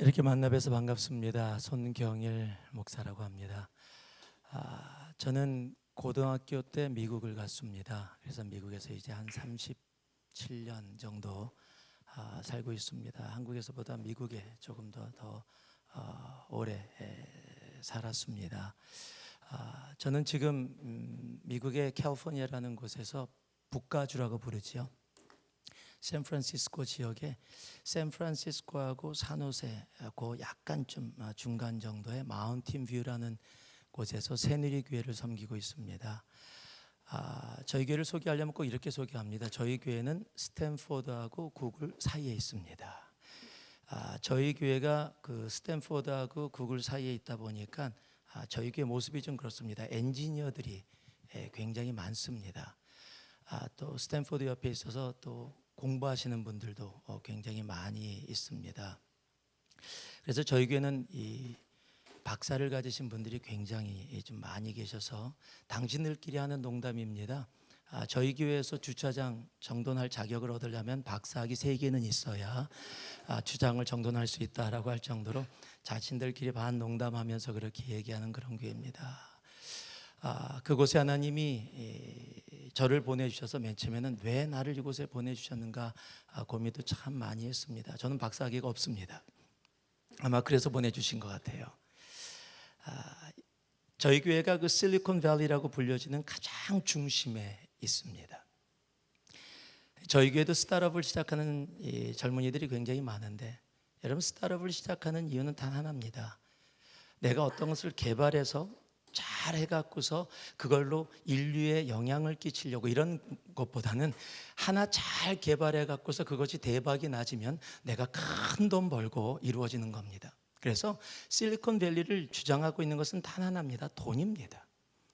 이렇게 만나 뵈서 반갑습니다. 손경일 목사라고 합니다. 저는 고등학교 때 미국을 갔습니다. 그래서 미국에서 이제 한 37년 정도 살고 있습니다. 한국에서보다 미국에 조금 더 오래 살았습니다. 저는 지금 미국의 캘리포니아라는 곳에서 북가주라고 부르지요. 샌프란시스코 지역에 샌프란시스코하고 산호세 그 약간 좀 중간 정도의 마운틴 뷰라는 곳에서 새누리교회를 섬기고 있습니다. 저희 교회를 소개하려면 꼭 이렇게 소개합니다. 저희 교회는 스탠포드하고 구글 사이에 있습니다. 저희 교회가 그 스탠포드하고 구글 사이에 있다 보니까 저희 교회 모습이 좀 그렇습니다. 엔지니어들이 굉장히 많습니다. 또 스탠포드 옆에 있어서 또 공부하시는 분들도 굉장히 많이 있습니다. 그래서 저희 교회는 이 박사를 가지신 분들이 굉장히 좀 많이 계셔서 당신들끼리 하는 농담입니다. 저희 교회에서 주차장 정돈할 자격을 얻으려면 박사학위 3개는 있어야 주장을 정돈할 수 있다라고 할 정도로 자신들끼리 반농담하면서 그렇게 얘기하는 그런 교회입니다. 그곳에 하나님이 저를 보내주셔서 맨 처음에는 왜 나를 이곳에 보내주셨는가 고민도 참 많이 했습니다. 저는 박사학위가 없습니다. 아마 그래서 보내주신 것 같아요. 저희 교회가 그 실리콘밸리라고 불려지는 가장 중심에 있습니다. 저희 교회도 스타트업을 시작하는 젊은이들이 굉장히 많은데, 여러분, 스타트업을 시작하는 이유는 단 하나입니다. 내가 어떤 것을 개발해서 잘 해갖고서 그걸로 인류에 영향을 끼치려고, 이런 것보다는 하나 잘 개발해갖고서 그것이 대박이 나지면 내가 큰 돈 벌고 이루어지는 겁니다. 그래서 실리콘밸리를 주장하고 있는 것은 단 하나입니다. 돈입니다.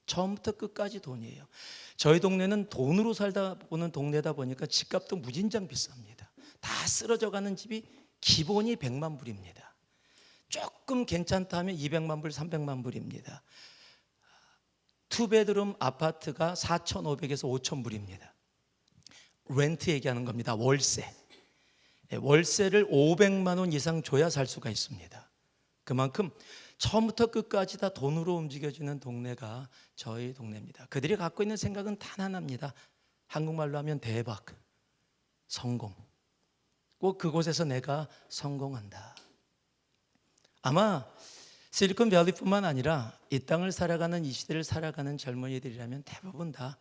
처음부터 끝까지 돈이에요. 저희 동네는 돈으로 살다 보는 동네다 보니까 집값도 무진장 비쌉니다. 다 쓰러져가는 집이 기본이 100만 불입니다. 조금 괜찮다 하면 200만 불, 300만 불입니다. 투베드룸 아파트가 4,500에서 5,000불입니다. 렌트 얘기하는 겁니다. 월세. 월세를 500만 원 이상 줘야 살 수가 있습니다. 그만큼 처음부터 끝까지 다 돈으로 움직여지는 동네가 저희 동네입니다. 그들이 갖고 있는 생각은 단 하나입니다. 한국말로 하면 대박, 성공. 꼭 그곳에서 내가 성공한다. 아마 실리콘밸리뿐만 아니라 이 땅을 살아가는, 이 시대를 살아가는 젊은이들이라면 대부분 다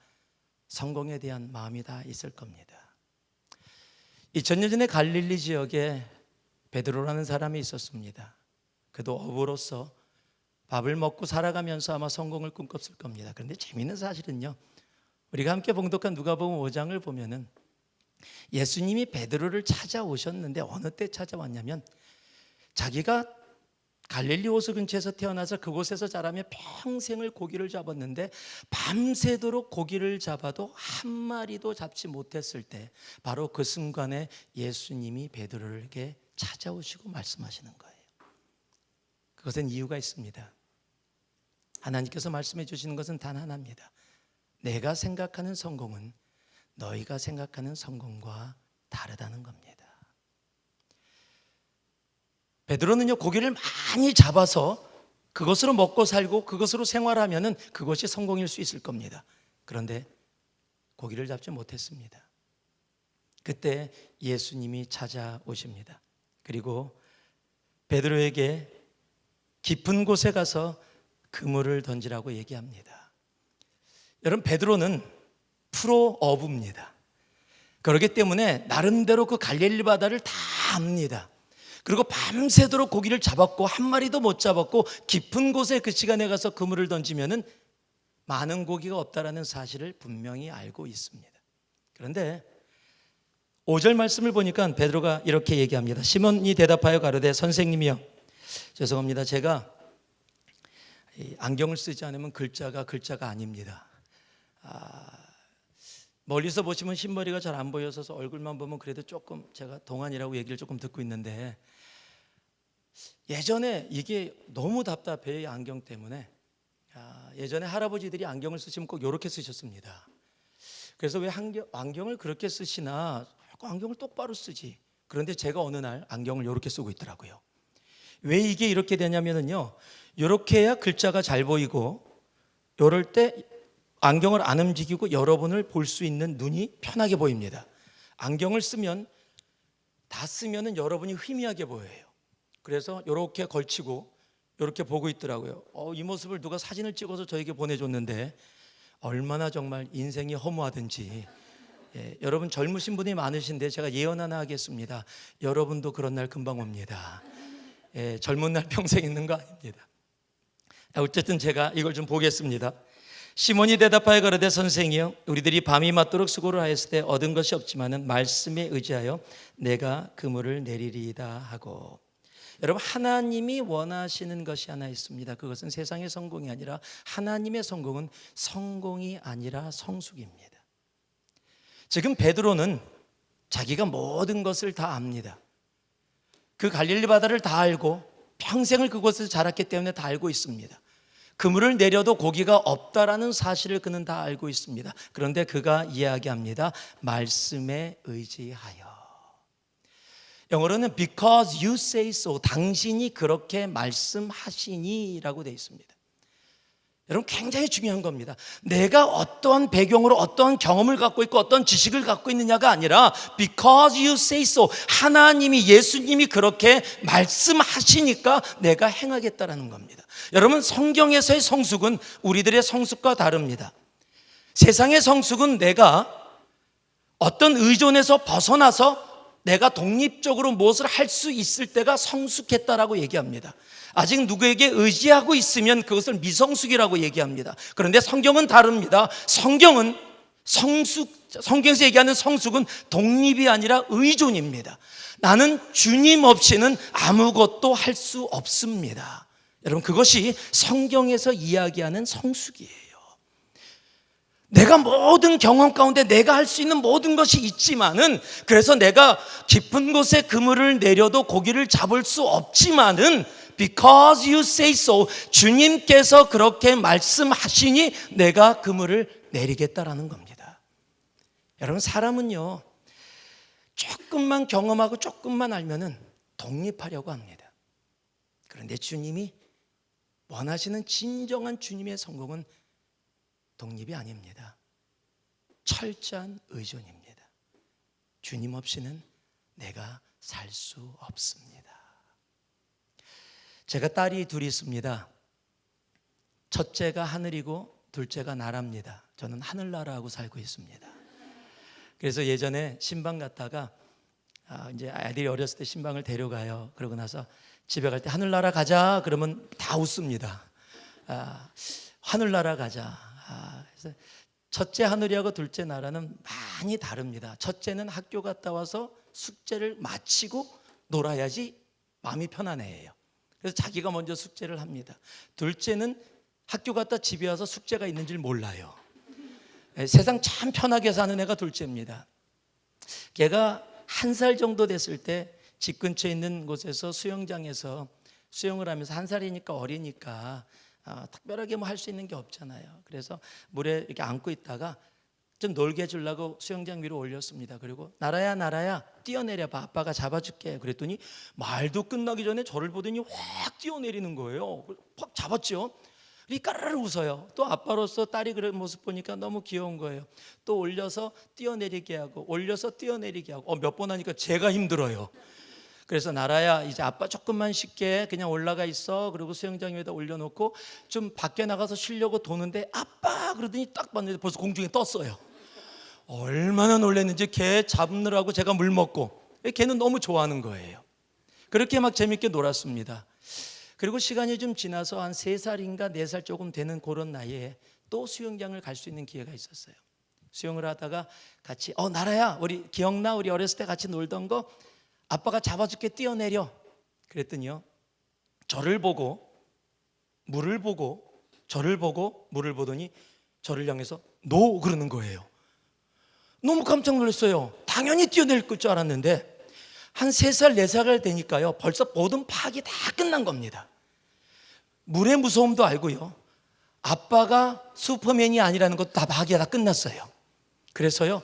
성공에 대한 마음이 다 있을 겁니다. 2000년 전에 갈릴리 지역에 베드로라는 사람이 있었습니다. 그도 어부로서 밥을 먹고 살아가면서 아마 성공을 꿈꿨을 겁니다. 그런데 재미있는 사실은요, 우리가 함께 봉독한 누가복음 5장을 보면은 예수님이 베드로를 찾아오셨는데 어느 때 찾아왔냐면, 자기가 갈릴리 호수 근처에서 태어나서 그곳에서 자라며 평생을 고기를 잡았는데 밤새도록 고기를 잡아도 한 마리도 잡지 못했을 때, 바로 그 순간에 예수님이 베드로에게 찾아오시고 말씀하시는 거예요. 그것은 이유가 있습니다. 하나님께서 말씀해 주시는 것은 단 하나입니다. 내가 생각하는 성공은 너희가 생각하는 성공과 다르다는 겁니다. 베드로는요, 고기를 많이 잡아서 그것으로 먹고 살고 그것으로 생활하면은 그것이 성공일 수 있을 겁니다. 그런데 고기를 잡지 못했습니다. 그때 예수님이 찾아오십니다. 그리고 베드로에게 깊은 곳에 가서 그물을 던지라고 얘기합니다. 여러분, 베드로는 프로 어부입니다. 그렇기 때문에 나름대로 그 갈릴리 바다를 다 압니다. 그리고 밤새도록 고기를 잡았고 한 마리도 못 잡았고 깊은 곳에 그 시간에 가서 그물을 던지면은 많은 고기가 없다라는 사실을 분명히 알고 있습니다. 그런데 5절 말씀을 보니까 베드로가 이렇게 얘기합니다. 시몬이 대답하여 가로되 선생님이여, 죄송합니다. 제가 안경을 쓰지 않으면 글자가 아닙니다. 멀리서 보시면 흰머리가 잘 안 보여서 얼굴만 보면 그래도 조금 제가 동안이라고 얘기를 조금 듣고 있는데, 예전에 이게 너무 답답해요, 이 안경 때문에. 예전에 할아버지들이 안경을 쓰시면 꼭 이렇게 쓰셨습니다. 그래서 왜 안경을 그렇게 쓰시나, 안경을 똑바로 쓰지. 그런데 제가 어느 날 안경을 이렇게 쓰고 있더라고요. 왜 이게 이렇게 되냐면요, 이렇게 해야 글자가 잘 보이고, 이럴 때 안경을 안 움직이고 여러분을 볼 수 있는 눈이 편하게 보입니다. 안경을 쓰면 다 쓰면은 여러분이 희미하게 보여요. 그래서 이렇게 걸치고 이렇게 보고 있더라고요. 이 모습을 누가 사진을 찍어서 저에게 보내줬는데 얼마나 정말 인생이 허무하든지. 여러분 젊으신 분이 많으신데 제가 예언 하나 하겠습니다. 여러분도 그런 날 금방 옵니다. 젊은 날 평생 있는 거 아닙니다. 어쨌든 제가 이걸 좀 보겠습니다. 시몬이 대답하여 가로되 선생이여, 우리들이 밤이 맞도록 수고를 하였을 때 얻은 것이 없지만은 말씀에 의지하여 내가 그물을 내리리이다 하고. 여러분, 하나님이 원하시는 것이 하나 있습니다. 그것은 세상의 성공이 아니라 하나님의 성공은 성공이 아니라 성숙입니다. 지금 베드로는 자기가 모든 것을 다 압니다. 그 갈릴리 바다를 다 알고 평생을 그곳에서 자랐기 때문에 다 알고 있습니다. 그물을 내려도 고기가 없다라는 사실을 그는 다 알고 있습니다. 그런데 그가 이야기합니다. 말씀에 의지하여. 영어로는 because you say so, 당신이 그렇게 말씀하시니 라고 되어 있습니다. 여러분, 굉장히 중요한 겁니다. 내가 어떠한 배경으로 어떠한 경험을 갖고 있고 어떤 지식을 갖고 있느냐가 아니라 because you say so, 하나님이, 예수님이 그렇게 말씀하시니까 내가 행하겠다라는 겁니다. 여러분, 성경에서의 성숙은 우리들의 성숙과 다릅니다. 세상의 성숙은 내가 어떤 의존에서 벗어나서 내가 독립적으로 무엇을 할 수 있을 때가 성숙했다라고 얘기합니다. 아직 누구에게 의지하고 있으면 그것을 미성숙이라고 얘기합니다. 그런데 성경은 다릅니다. 성경은 성경에서 얘기하는 성숙은 독립이 아니라 의존입니다. 나는 주님 없이는 아무것도 할 수 없습니다. 여러분, 그것이 성경에서 이야기하는 성숙이에요. 내가 모든 경험 가운데 내가 할 수 있는 모든 것이 있지만은, 그래서 내가 깊은 곳에 그물을 내려도 고기를 잡을 수 없지만은 because you say so, 주님께서 그렇게 말씀하시니 내가 그물을 내리겠다라는 겁니다. 여러분, 사람은요, 조금만 경험하고 조금만 알면은 독립하려고 합니다. 그런데 주님이 원하시는 진정한 주님의 성공은 독립이 아닙니다. 철저한 의존입니다. 주님 없이는 내가 살 수 없습니다. 제가 딸이 둘이 있습니다. 첫째가 하늘이고 둘째가 나라입니다. 저는 하늘나라하고 살고 있습니다. 그래서 예전에 신방 갔다가 이제 아이들이 어렸을 때 신방을 데려가요. 그러고 나서 집에 갈 때 하늘나라 가자 그러면 다 웃습니다. 하늘나라 가자. 그래서 첫째 하늘이하고 둘째 나라는 많이 다릅니다. 첫째는 학교 갔다 와서 숙제를 마치고 놀아야지 마음이 편안해요. 그래서 자기가 먼저 숙제를 합니다. 둘째는 학교 갔다 집에 와서 숙제가 있는 줄 몰라요. 세상 참 편하게 사는 애가 둘째입니다. 걔가 1살 정도 됐을 때 집 근처에 있는 곳에서 수영장에서 수영을 하면서 1살이니까 어리니까 특별하게 뭐 할 수 있는 게 없잖아요. 그래서 물에 이렇게 안고 있다가 좀 놀게 해주려고 수영장 위로 올렸습니다. 그리고 나라야 뛰어내려봐, 아빠가 잡아줄게. 그랬더니 말도 끝나기 전에 저를 보더니 확 뛰어내리는 거예요. 확 잡았죠. 이 까르르 웃어요. 또 아빠로서 딸이 그런 모습 보니까 너무 귀여운 거예요. 또 올려서 뛰어내리게 하고 올려서 뛰어내리게 하고 몇 번 하니까 제가 힘들어요. 그래서 나라야, 이제 아빠 조금만 쉽게 그냥 올라가 있어. 그리고 수영장 위에다 올려놓고 좀 밖에 나가서 쉬려고 도는데 아빠 그러더니 딱 봤는데 벌써 공중에 떴어요. 얼마나 놀랐는지 걔 잡느라고 제가 물 먹고, 걔는 너무 좋아하는 거예요. 그렇게 막 재밌게 놀았습니다. 그리고 시간이 좀 지나서 한 3살인가 4살 조금 되는 그런 나이에 또 수영장을 갈 수 있는 기회가 있었어요. 수영을 하다가 같이 나라야, 우리 기억나? 우리 어렸을 때 같이 놀던 거 아빠가 잡아줄게, 뛰어내려. 그랬더니요, 저를 보고 물을 보고 저를 보고 물을 보더니 저를 향해서 노 그러는 거예요. 너무 깜짝 놀랐어요. 당연히 뛰어낼 줄 알았는데 한 3살 4살 되니까요, 벌써 모든 파악이 다 끝난 겁니다. 물의 무서움도 알고요, 아빠가 슈퍼맨이 아니라는 것도 다 파악이 다 끝났어요. 그래서요,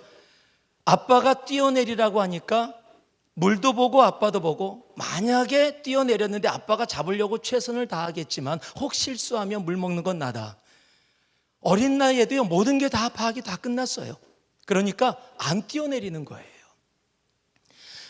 아빠가 뛰어내리라고 하니까 물도 보고 아빠도 보고 만약에 뛰어내렸는데 아빠가 잡으려고 최선을 다하겠지만 혹 실수하면 물 먹는 건 나다. 어린 나이에도요 모든 게 다 파악이 다 끝났어요. 그러니까 안 뛰어내리는 거예요.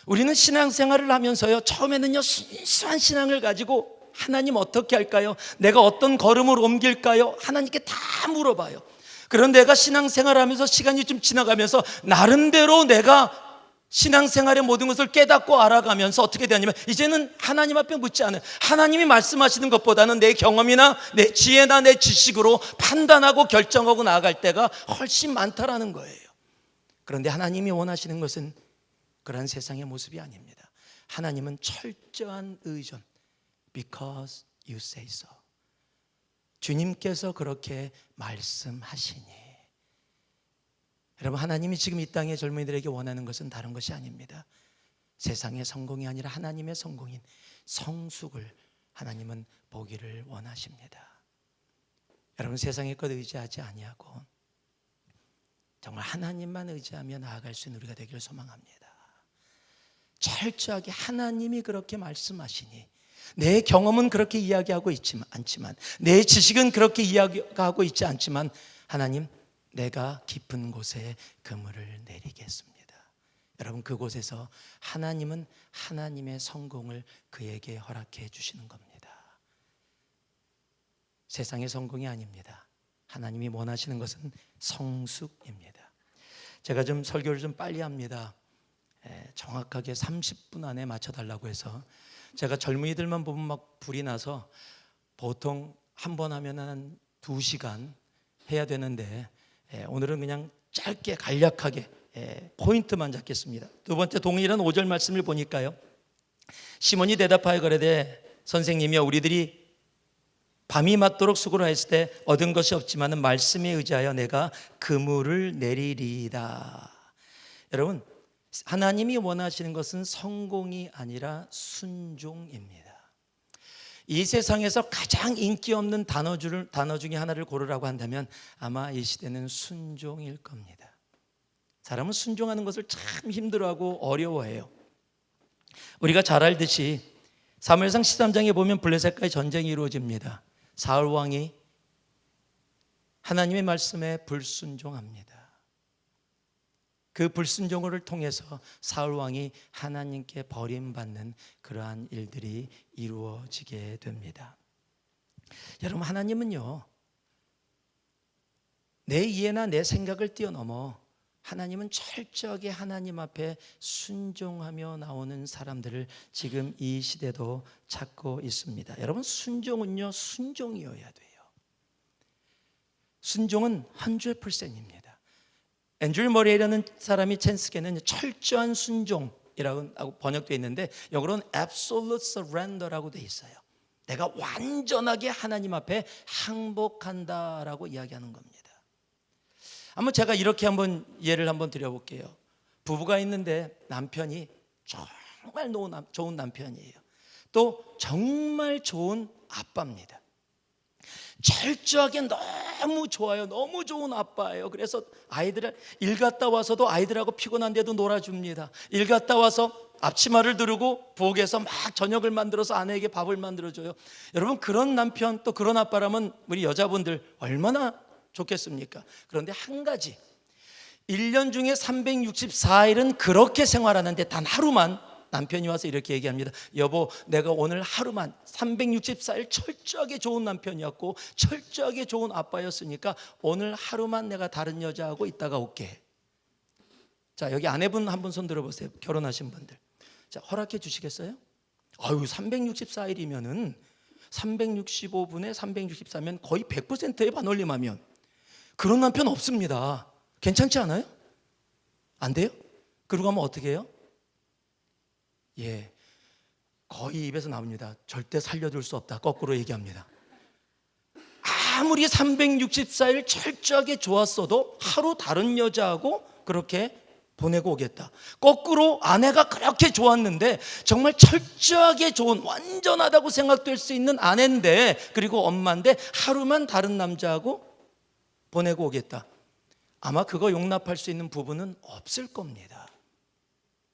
우리는 신앙생활을 하면서요 처음에는요 순수한 신앙을 가지고 하나님 어떻게 할까요? 내가 어떤 걸음을 옮길까요? 하나님께 다 물어봐요. 그런 내가 신앙생활하면서 시간이 좀 지나가면서 나름대로 내가 신앙생활의 모든 것을 깨닫고 알아가면서 어떻게 되냐면 이제는 하나님 앞에 묻지 않아요. 하나님이 말씀하시는 것보다는 내 경험이나 내 지혜나 내 지식으로 판단하고 결정하고 나아갈 때가 훨씬 많다라는 거예요. 그런데 하나님이 원하시는 것은 그런 세상의 모습이 아닙니다. 하나님은 철저한 의존. Because you say so. 주님께서 그렇게 말씀하시니. 여러분, 하나님이 지금 이 땅의 젊은이들에게 원하는 것은 다른 것이 아닙니다. 세상의 성공이 아니라 하나님의 성공인 성숙을 하나님은 보기를 원하십니다. 여러분, 세상의 것 의지하지 아니하고 정말 하나님만 의지하며 나아갈 수 있는 우리가 되기를 소망합니다. 철저하게 하나님이 그렇게 말씀하시니 내 경험은 그렇게 이야기하고 있지 않지만 내 지식은 그렇게 이야기하고 있지 않지만 하나님, 내가 깊은 곳에 그물을 내리겠습니다. 여러분, 그곳에서 하나님은 하나님의 성공을 그에게 허락해 주시는 겁니다. 세상의 성공이 아닙니다. 하나님이 원하시는 것은 성숙입니다. 제가 좀 설교를 좀 빨리 합니다. 정확하게 30분 안에 맞춰달라고 해서 제가 젊은이들만 보면 막 불이 나서 보통 한 번 하면 한 2시간 해야 되는데 오늘은 그냥 짧게 간략하게 포인트만 잡겠습니다. 두 번째 동일한 5절 말씀을 보니까요, 시몬이 대답하여 가로되 선생님이여 우리들이 밤이 맞도록 수고를 했을 때 얻은 것이 없지만 말씀에 의지하여 내가 그물을 내리리이다. 여러분, 하나님이 원하시는 것은 성공이 아니라 순종입니다. 이 세상에서 가장 인기 없는 단어 중에 하나를 고르라고 한다면 아마 이 시대는 순종일 겁니다. 사람은 순종하는 것을 참 힘들어하고 어려워해요. 우리가 잘 알듯이 사무엘상 13장에 보면 블레셋과의 전쟁이 이루어집니다. 사울 왕이 하나님의 말씀에 불순종합니다. 그 불순종을 통해서 사울 왕이 하나님께 버림받는 그러한 일들이 이루어지게 됩니다. 여러분, 하나님은요 내 이해나 내 생각을 뛰어넘어 하나님은 철저하게 하나님 앞에 순종하며 나오는 사람들을 지금 이 시대도 찾고 있습니다. 여러분, 순종은요 순종이어야 돼요. 순종은 100%입니다. 앤드류 머레이라는 사람이 챈스케는 철저한 순종이라고 번역되어 있는데 영어로는 absolute surrender라고 되어 있어요. 내가 완전하게 하나님 앞에 항복한다라고 이야기하는 겁니다. 한번 제가 이렇게 한번 예를 한번 드려볼게요. 부부가 있는데 남편이 정말 좋은 남편이에요. 또 정말 좋은 아빠입니다. 철저하게 너무 좋아요. 너무 좋은 아빠예요. 그래서 아이들을 일 갔다 와서도 아이들하고 피곤한데도 놀아줍니다. 일 갔다 와서 앞치마를 두르고 부엌에서 막 저녁을 만들어서 아내에게 밥을 만들어줘요. 여러분, 그런 남편 또 그런 아빠라면 우리 여자분들 얼마나 좋겠습니까? 그런데 한 가지, 1년 중에 364일은 그렇게 생활하는데 단 하루만 남편이 와서 이렇게 얘기합니다. 여보, 내가 오늘 하루만 364일 철저하게 좋은 남편이었고 철저하게 좋은 아빠였으니까 오늘 하루만 내가 다른 여자하고 있다가 올게. 자, 여기 아내분 한 분 손 들어보세요. 결혼하신 분들. 자, 허락해 주시겠어요? 아유, 364일이면은 365분에 364면 거의 100%의 반올림하면 그런 남편 없습니다. 괜찮지 않아요? 안 돼요? 그러고 하면 어떻게 해요? 예, 거의 입에서 나옵니다. 절대 살려둘 수 없다. 거꾸로 얘기합니다. 아무리 364일 철저하게 좋았어도 하루 다른 여자하고 그렇게 보내고 오겠다. 거꾸로 아내가 그렇게 좋았는데 정말 철저하게 좋은 완전하다고 생각될 수 있는 아내인데 그리고 엄마인데 하루만 다른 남자하고 보내고 오겠다. 아마 그거 용납할 수 있는 부부는 없을 겁니다.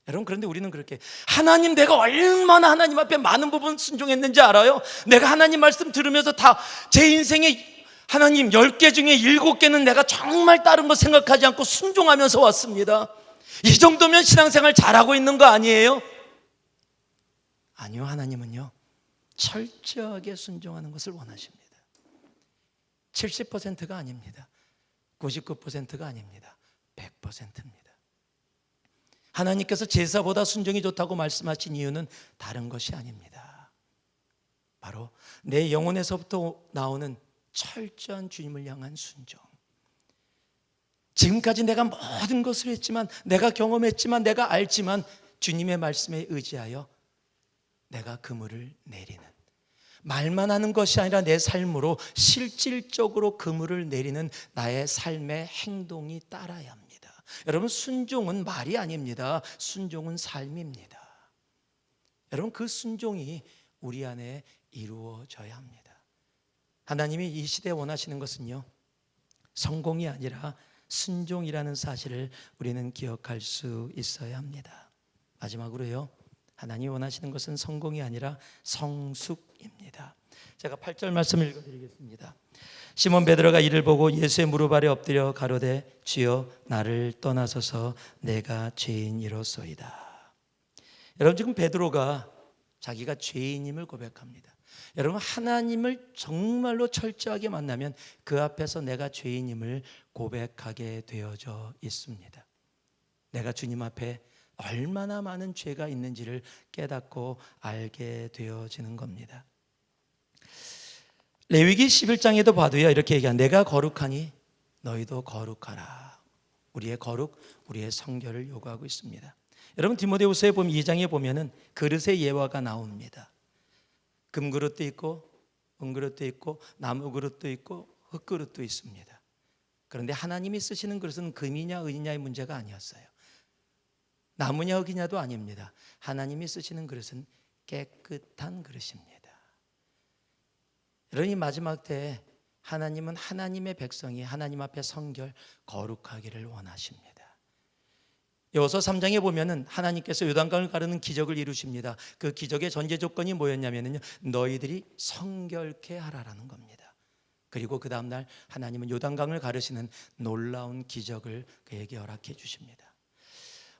여러분, 그런데 우리는 그렇게 하나님, 내가 얼마나 하나님 앞에 많은 부분 순종했는지 알아요? 내가 하나님 말씀 들으면서 다 제 인생에 하나님 10개 중에 7개는 내가 정말 다른 거 생각하지 않고 순종하면서 왔습니다. 이 정도면 신앙생활 잘하고 있는 거 아니에요? 아니요, 하나님은요 철저하게 순종하는 것을 원하십니다. 70%가 아닙니다. 99%가 아닙니다. 100%입니다. 하나님께서 제사보다 순종이 좋다고 말씀하신 이유는 다른 것이 아닙니다. 바로 내 영혼에서부터 나오는 철저한 주님을 향한 순종. 지금까지 내가 모든 것을 했지만, 내가 경험했지만, 내가 알지만 주님의 말씀에 의지하여 내가 그물을 내리는, 말만 하는 것이 아니라 내 삶으로 실질적으로 그물을 내리는 나의 삶의 행동이 따라야 합니다. 여러분, 순종은 말이 아닙니다. 순종은 삶입니다. 여러분, 그 순종이 우리 안에 이루어져야 합니다. 하나님이 이 시대에 원하시는 것은요, 성공이 아니라 순종이라는 사실을 우리는 기억할 수 있어야 합니다. 마지막으로요, 하나님이 원하시는 것은 성공이 아니라 성숙입니다. 제가 8절 말씀을 읽어드리겠습니다. 시몬 베드로가 이를 보고 예수의 무릎 아래 엎드려 가로되 주여 나를 떠나소서 내가 죄인이로소이다. 여러분, 지금 베드로가 자기가 죄인임을 고백합니다. 여러분, 하나님을 정말로 철저하게 만나면 그 앞에서 내가 죄인임을 고백하게 되어져 있습니다. 내가 주님 앞에 얼마나 많은 죄가 있는지를 깨닫고 알게 되어지는 겁니다. 레위기 11장에도 봐도요, 이렇게 얘기한, 내가 거룩하니 너희도 거룩하라. 우리의 거룩, 우리의 성결을 요구하고 있습니다. 여러분, 디모데후서에 보면 2장에 보면은 그릇의 예화가 나옵니다. 금그릇도 있고 은그릇도 있고 나무 그릇도 있고 흙그릇도 있습니다. 그런데 하나님이 쓰시는 그릇은 금이냐 은이냐의 문제가 아니었어요. 나무냐 흙이냐도 아닙니다. 하나님이 쓰시는 그릇은 깨끗한 그릇입니다. 여러분, 이 마지막 때에 하나님은 하나님의 백성이 하나님 앞에 성결, 거룩하기를 원하십니다. 여호수아 3장에 보면은 하나님께서 요단강을 가르는 기적을 이루십니다. 그 기적의 전제 조건이 뭐였냐면요, 너희들이 성결케 하라라는 겁니다. 그리고 그 다음 날 하나님은 요단강을 가르시는 놀라운 기적을 그에게 허락해 주십니다.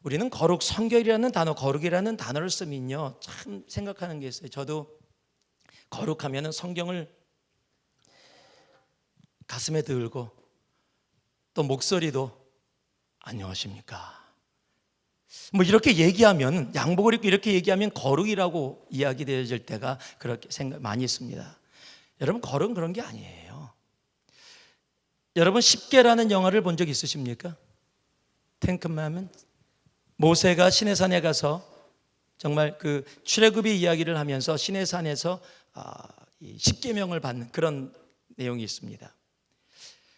우리는 거룩, 성결이라는 단어, 거룩이라는 단어를 쓰면요, 참 생각하는 게 있어요. 저도 거룩하면은 성경을 가슴에 들고 또 목소리도 안녕하십니까 뭐 이렇게 얘기하면, 양복을 입고 이렇게 얘기하면 거룩이라고 이야기되어질 때가 그렇게 생각 많이 있습니다. 여러분, 거룩은 그런 게 아니에요. 여러분, 10계라는 영화를 본 적 있으십니까? Ten Commandments. 모세가 시내산에 가서 정말 그 출애굽의 이야기를 하면서 시내산에서 10계명을 받는 그런 내용이 있습니다.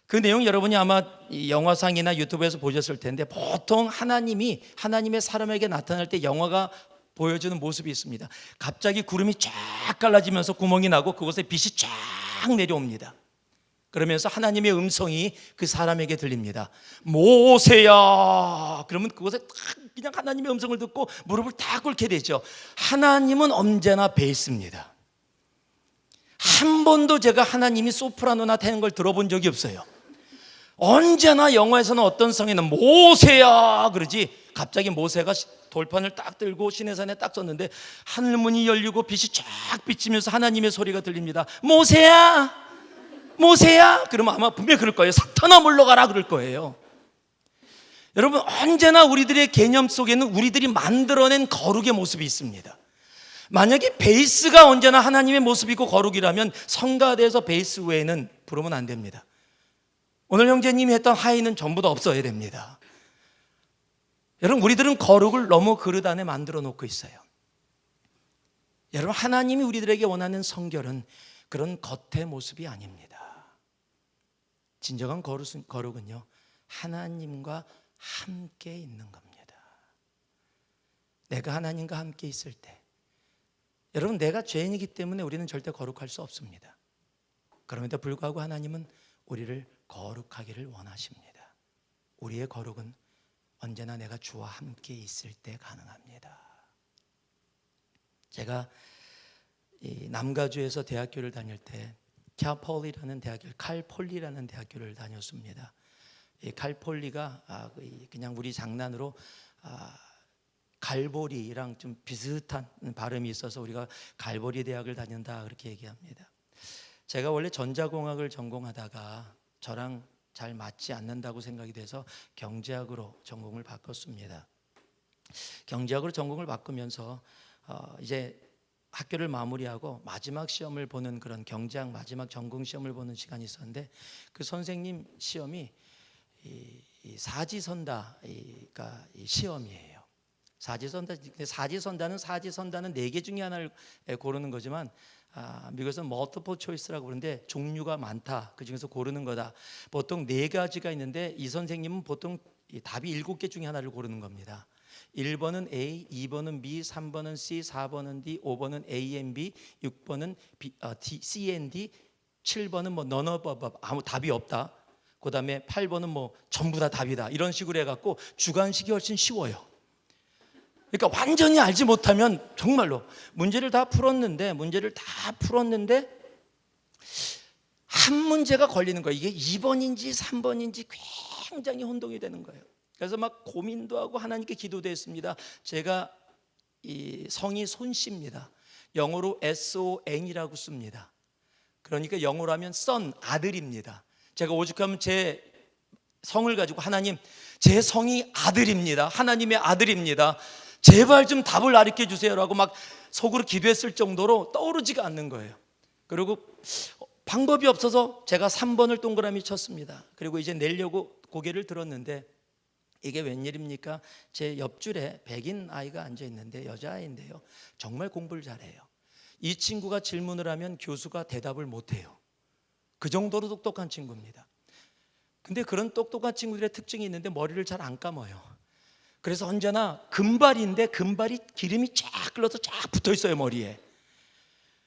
그 내용 여러분이 아마 영화상이나 유튜브에서 보셨을 텐데, 보통 하나님이 하나님의 사람에게 나타날 때 영화가 보여주는 모습이 있습니다. 갑자기 구름이 쫙 갈라지면서 구멍이 나고 그곳에 빛이 쫙 내려옵니다. 그러면서 하나님의 음성이 그 사람에게 들립니다. 모세야. 그러면 그곳에 그냥 하나님의 음성을 듣고 무릎을 딱 꿇게 되죠. 하나님은 언제나 베이스입니다. 한 번도 제가 하나님이 소프라노나 태는 걸 들어본 적이 없어요. 언제나 영화에서는 어떤 성에는 모세야 그러지, 갑자기 모세가 돌판을 딱 들고 시내산에 딱 섰는데 하늘문이 열리고 빛이 쫙 비치면서 하나님의 소리가 들립니다. 모세야, 모세야. 그러면 아마 분명히 그럴 거예요. 사탄아 물러가라 그럴 거예요. 여러분, 언제나 우리들의 개념 속에는 우리들이 만들어낸 거룩의 모습이 있습니다. 만약에 베이스가 언제나 하나님의 모습이고 거룩이라면 성가대에서 베이스 외에는 부르면 안 됩니다. 오늘 형제님이 했던 하이는 전부 다 없어야 됩니다. 여러분, 우리들은 거룩을 너무 그릇 안에 만들어 놓고 있어요. 여러분, 하나님이 우리들에게 원하는 성결은 그런 겉의 모습이 아닙니다. 진정한 거룩은요, 하나님과 함께 있는 겁니다. 내가 하나님과 함께 있을 때, 여러분, 내가 죄인이기 때문에 우리는 절대 거룩할 수 없습니다. 그럼에도 불구하고 하나님은 우리를 거룩하기를 원하십니다. 우리의 거룩은 언제나 내가 주와 함께 있을 때 가능합니다. 제가 이 남가주에서 대학교를 다닐 때 칼폴리라는 대학교를 다녔습니다. 이 칼폴리가 그냥 우리 장난으로 갈보리랑 좀 비슷한 발음이 있어서 우리가 갈보리 대학을 다닌다 그렇게 얘기합니다. 제가 원래 전자공학을 전공하다가 저랑 잘 맞지 않는다고 생각이 돼서 경제학으로 전공을 바꿨습니다. 경제학으로 전공을 바꾸면서 이제 학교를 마무리하고 마지막 시험을 보는 그런 경제학 마지막 전공 시험을 보는 시간이 있었는데 그 선생님 시험이 이 사지선다가 시험이에요. 사지선다는 4개 중에 하나를 고르는 거지만 미국에서는 multiple choice라고 그러는데 종류가 많다. 그 중에서 고르는 거다. 보통 4가지가 있는데 이 선생님은 보통 답이 7개 중에 하나를 고르는 겁니다. 1번은 A, 2번은 B, 3번은 C, 4번은 D, 5번은 A and B, 6번은 C and D, 7번은 뭐 none of above, 아무 답이 없다. 그 다음에 8번은 뭐 전부 다 답이다. 이런 식으로 해갖고 주관식이 훨씬 쉬워요. 그러니까 완전히 알지 못하면 정말로 문제를 다 풀었는데 한 문제가 걸리는 거예요. 이게 2번인지 3번인지 굉장히 혼동이 되는 거예요. 그래서 막 고민도 하고 하나님께 기도도 했습니다. 제가 이 성이 손씨입니다. 영어로 SON이라고 씁니다. 그러니까 영어로 하면 son, 아들입니다. 제가 오죽하면 제 성을 가지고 하나님, 제 성이 아들입니다. 하나님의 아들입니다. 제발 좀 답을 가르쳐 주세요라고 막 속으로 기도했을 정도로 떠오르지가 않는 거예요. 그리고 방법이 없어서 제가 3번을 동그라미 쳤습니다. 그리고 이제 내려고 고개를 들었는데 이게 웬일입니까? 제 옆줄에 백인 아이가 앉아 있는데 여자아이인데요. 정말 공부를 잘해요. 이 친구가 질문을 하면 교수가 대답을 못해요. 그 정도로 똑똑한 친구입니다. 근데 그런 똑똑한 친구들의 특징이 있는데 머리를 잘 안 감아요. 그래서 언제나 금발인데 금발이 기름이 쫙 흘러서 쫙 붙어 있어요, 머리에.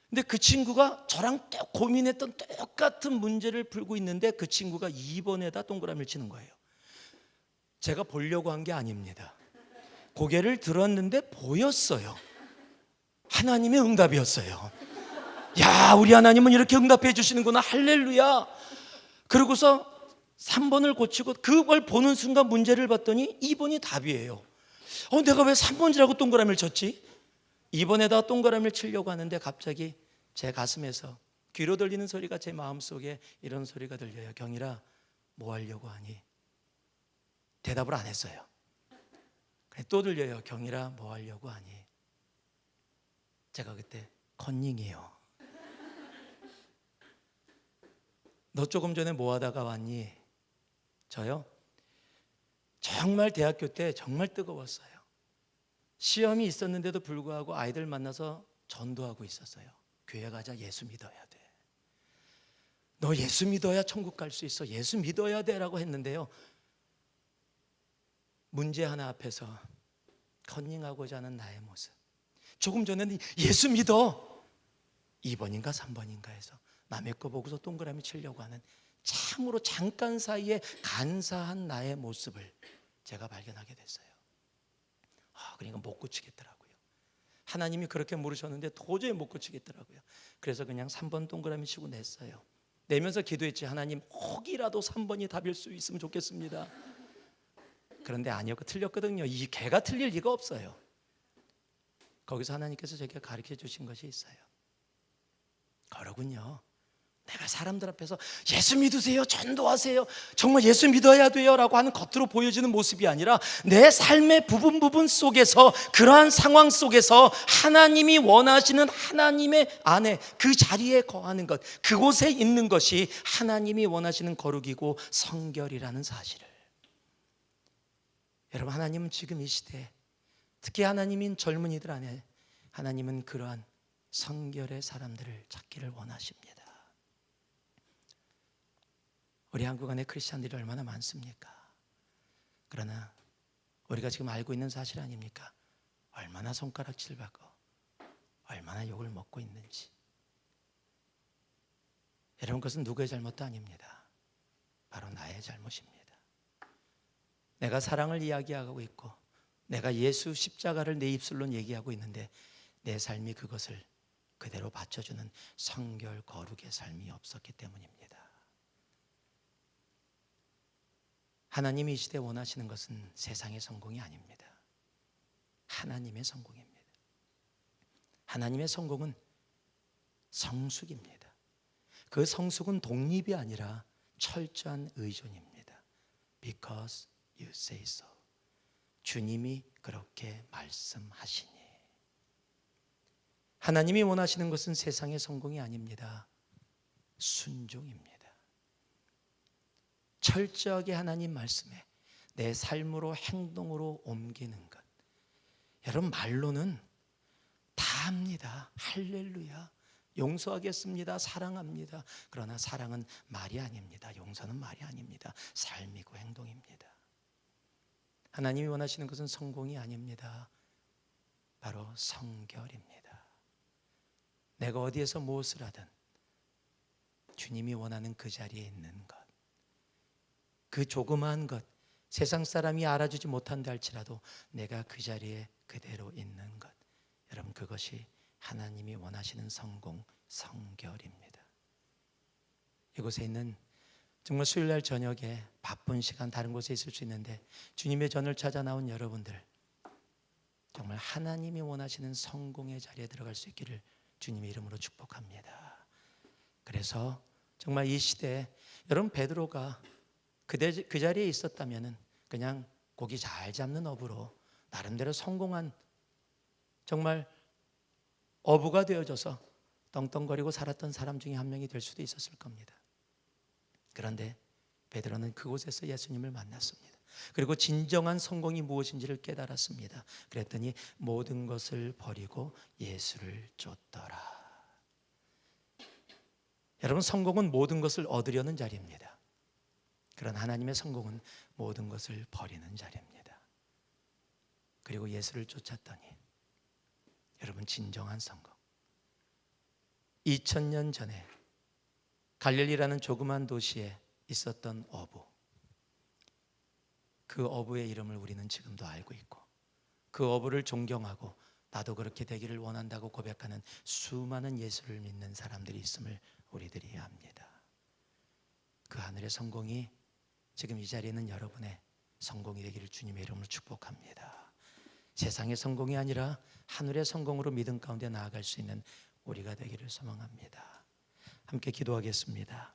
근데 그 친구가 저랑 고민했던 똑같은 문제를 풀고 있는데 그 친구가 2번에다 동그라미를 치는 거예요. 제가 보려고 한 게 아닙니다. 고개를 들었는데 보였어요. 하나님의 응답이었어요. 야, 우리 하나님은 이렇게 응답해 주시는구나. 할렐루야. 그러고서 3번을 고치고 그걸 보는 순간 문제를 봤더니 2번이 답이에요. 내가 왜 3번이라고 동그라미를 쳤지? 2번에다 동그라미를 치려고 하는데 갑자기 제 가슴에서 귀로 들리는 소리가 제 마음속에 이런 소리가 들려요. 경일아, 뭐 하려고 하니? 대답을 안 했어요. 또 들려요. 경일아, 뭐 하려고 하니? 제가 그때 컨닝이에요. 너 조금 전에 뭐 하다가 왔니? 저요? 정말 대학교 때 정말 뜨거웠어요. 시험이 있었는데도 불구하고 아이들 만나서 전도하고 있었어요. 교회 가자, 예수 믿어야 돼. 너 예수 믿어야 천국 갈 수 있어. 예수 믿어야 돼라고 했는데요. 문제 하나 앞에서 컨닝하고자 하는 나의 모습. 조금 전에는 예수 믿어. 2번인가 3번인가 해서 남의 거 보고서 동그라미 치려고 하는 참으로 잠깐 사이에 간사한 나의 모습을 제가 발견하게 됐어요. 그러니까 못 고치겠더라고요. 하나님이 그렇게 물으셨는데 도저히 못 고치겠더라고요. 그래서 그냥 3번 동그라미 치고 냈어요. 내면서 기도했지. 하나님, 혹이라도 3번이 답일 수 있으면 좋겠습니다. 그런데 아니었고 틀렸거든요. 이 개가 틀릴 리가 없어요. 거기서 하나님께서 제게 가르쳐 주신 것이 있어요. 그러군요. 내가 사람들 앞에서 예수 믿으세요, 전도하세요, 정말 예수 믿어야 돼요 라고 하는 겉으로 보여지는 모습이 아니라 내 삶의 부분 속에서, 그러한 상황 속에서 하나님이 원하시는 하나님의 안에 그 자리에 거하는 것, 그곳에 있는 것이 하나님이 원하시는 거룩이고 성결이라는 사실을, 여러분, 하나님은 지금 이 시대에, 특히 하나님인 젊은이들 안에 하나님은 그러한 성결의 사람들을 찾기를 원하십니다. 우리 한국 안에 크리스찬들이 얼마나 많습니까? 그러나 우리가 지금 알고 있는 사실 아닙니까? 얼마나 손가락질 받고 얼마나 욕을 먹고 있는지. 여러분, 그것은 누구의 잘못도 아닙니다. 바로 나의 잘못입니다. 내가 사랑을 이야기하고 있고 내가 예수 십자가를 내 입술로 얘기하고 있는데 내 삶이 그것을 그대로 받쳐주는 성결 거룩의 삶이 없었기 때문입니다. 하나님이 이 시대에 원하시는 것은 세상의 성공이 아닙니다. 하나님의 성공입니다. 하나님의 성공은 성숙입니다. 그 성숙은 독립이 아니라 철저한 의존입니다. Because you say so. 주님이 그렇게 말씀하시니. 하나님이 원하시는 것은 세상의 성공이 아닙니다. 순종입니다. 철저하게 하나님 말씀에 내 삶으로 행동으로 옮기는 것. 여러분 말로는 다 합니다. 할렐루야. 용서하겠습니다. 사랑합니다. 그러나 사랑은 말이 아닙니다. 용서는 말이 아닙니다. 삶이고 행동입니다. 하나님이 원하시는 것은 성공이 아닙니다. 바로 성결입니다. 내가 어디에서 무엇을 하든 주님이 원하는 그 자리에 있는 것. 그 조그마한 것, 세상 사람이 알아주지 못한다 할지라도 내가 그 자리에 그대로 있는 것. 여러분 그것이 하나님이 원하시는 성공, 성결입니다. 이곳에 있는 정말 수요일날 저녁에 바쁜 시간 다른 곳에 있을 수 있는데 주님의 전을 찾아 나온 여러분들 정말 하나님이 원하시는 성공의 자리에 들어갈 수 있기를 주님의 이름으로 축복합니다. 그래서 정말 이 시대에 여러분 베드로가 그 자리에 있었다면 그냥 고기 잘 잡는 어부로 나름대로 성공한 정말 어부가 되어져서 떵떵거리고 살았던 사람 중에 한 명이 될 수도 있었을 겁니다. 그런데 베드로는 그곳에서 예수님을 만났습니다. 그리고 진정한 성공이 무엇인지를 깨달았습니다. 그랬더니 모든 것을 버리고 예수를 쫓더라. 여러분 성공은 모든 것을 얻으려는 자리입니다. 그런 하나님의 성공은 모든 것을 버리는 자리입니다. 그리고 예수를 쫓았더니 여러분 진정한 성공. 2000년 전에 갈릴리라는 조그만 도시에 있었던 어부. 그 어부의 이름을 우리는 지금도 알고 있고 그 어부를 존경하고 나도 그렇게 되기를 원한다고 고백하는 수많은 예수를 믿는 사람들이 있음을 우리들이 압니다. 그 하늘의 성공이 지금 이 자리에 있는 여러분의 성공이 되기를 주님의 이름으로 축복합니다. 세상의 성공이 아니라 하늘의 성공으로 믿음 가운데 나아갈 수 있는 우리가 되기를 소망합니다. 함께 기도하겠습니다.